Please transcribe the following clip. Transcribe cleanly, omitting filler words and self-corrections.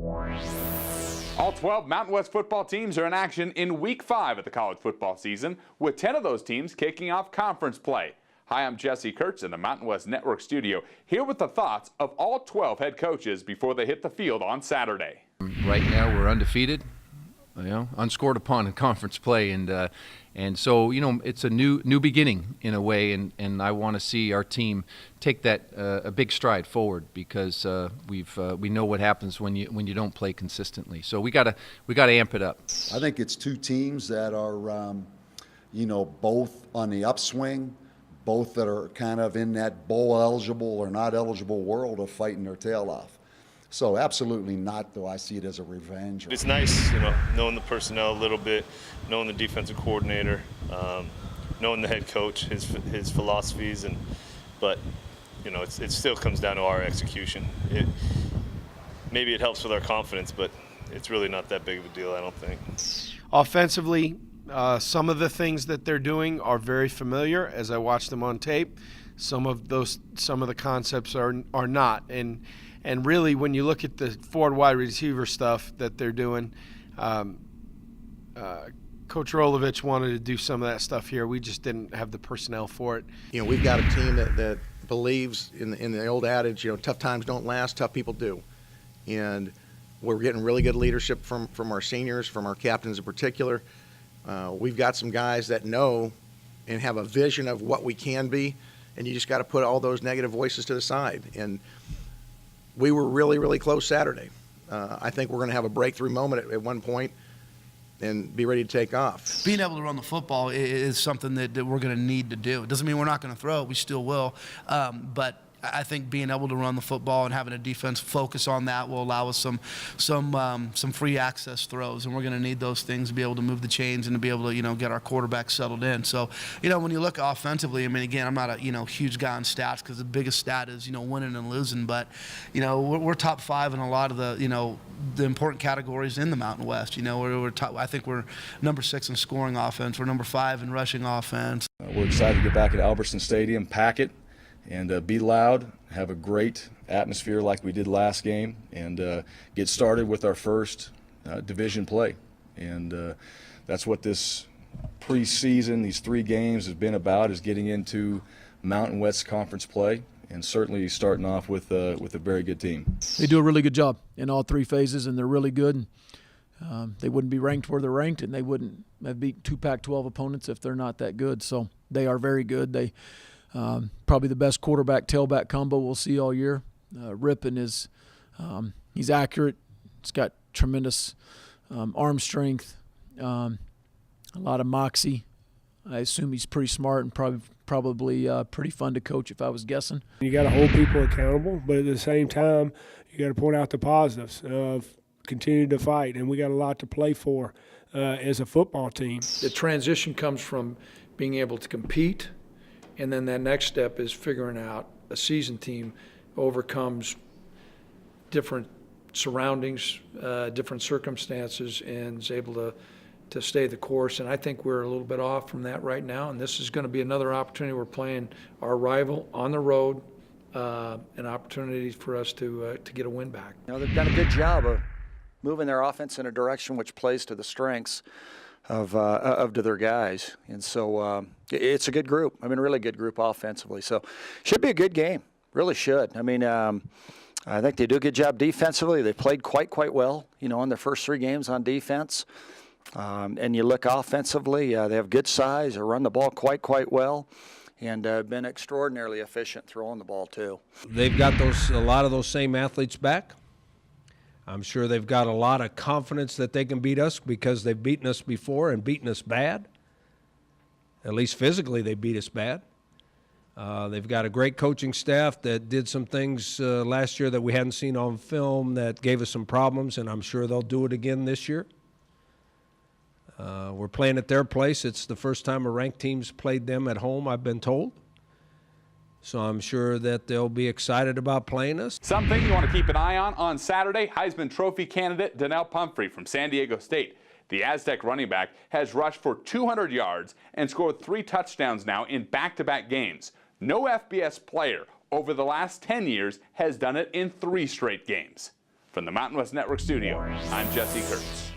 All 12 Mountain West football teams are in action in Week 5 of the college football season, with 10 of those teams kicking off conference play. Hi, I'm Jesse Kurtz in the Mountain West Network studio, here with the thoughts of all 12 head coaches before they hit the field on Saturday. Right now we're undefeated, unscored upon in conference play, and so it's a new beginning in a way, and I want to see our team take that a big stride forward, because we know what happens when you don't play consistently. So we gotta amp it up. I think it's two teams that are both on the upswing, both that are kind of in that bowl eligible or not eligible world of fighting their tail off. So absolutely not, though I see it as a revenge. It's nice, knowing the personnel a little bit, knowing the defensive coordinator, knowing the head coach, his philosophies, but it still comes down to our execution. Maybe it helps with our confidence, but it's really not that big of a deal, I don't think. Offensively, some of the things that they're doing are very familiar as I watch them on tape. Some of the concepts are not, and really, when you look at the forward wide receiver stuff that they're doing, Coach Rolovich wanted to do some of that stuff here. We just didn't have the personnel for it. We've got a team that believes in the old adage, tough times don't last, tough people do. And we're getting really good leadership from our seniors, from our captains in particular. We've got some guys that know and have a vision of what we can be, and you just got to put all those negative voices to the side. And we were really, really close Saturday. I think we're going to have a breakthrough moment at one point and be ready to take off. Being able to run the football is something that we're going to need to do. It doesn't mean we're not going to throw it. We still will. But I think being able to run the football and having a defense focus on that will allow us some free access throws, and we're going to need those things to be able to move the chains and to be able to get our quarterback settled in. So when you look offensively, again, I'm not a huge guy on stats, because the biggest stat is winning and losing, but we're top 5 in a lot of the important categories in the Mountain West. We're top. I think we're number 6 in scoring offense. We're number 5 in rushing offense. We're excited to get back at Albertson Stadium, pack it, and be loud, have a great atmosphere like we did last game, and get started with our first division play. And that's what this preseason, these 3 games, has been about, is getting into Mountain West Conference play, and certainly starting off with a very good team. They do a really good job in all 3 phases, and they're really good. They wouldn't be ranked where they're ranked, and they wouldn't have beat 2 Pac-12 opponents if they're not that good. So they are very good. They probably the best quarterback-tailback combo we'll see all year. Rippon is he's accurate. He's got tremendous arm strength, a lot of moxie. I assume he's pretty smart and probably pretty fun to coach if I was guessing. You got to hold people accountable, but at the same time, you got to point out the positives of continuing to fight, and we got a lot to play for as a football team. The transition comes from being able to compete, and then that next step is figuring out a seasoned team overcomes different surroundings, different circumstances, and is able to stay the course. And I think we're a little bit off from that right now, and this is going to be another opportunity. We're playing our rival on the road, an opportunity for us to get a win back. They've done a good job of moving their offense in a direction which plays to the strengths of their guys, and so it's a good group. A really good group offensively. So should be a good game. Really should. I think they do a good job defensively. They played quite well, in their first 3 games on defense. And you look offensively, they have good size. They run the ball quite well, and been extraordinarily efficient throwing the ball too. They've got a lot of those same athletes back. I'm sure they've got a lot of confidence that they can beat us, because they've beaten us before and beaten us bad. At least physically they beat us bad. They've got a great coaching staff that did some things last year that we hadn't seen on film that gave us some problems, and I'm sure they'll do it again this year. We're playing at their place. It's the first time a ranked team's played them at home, I've been told. So I'm sure that they'll be excited about playing us. Something you want to keep an eye on Saturday, Heisman Trophy candidate Donnell Pumphrey from San Diego State. The Aztec running back has rushed for 200 yards and scored 3 touchdowns now in back-to-back games. No FBS player over the last 10 years has done it in 3 straight games. From the Mountain West Network studio, I'm Jesse Kurtz.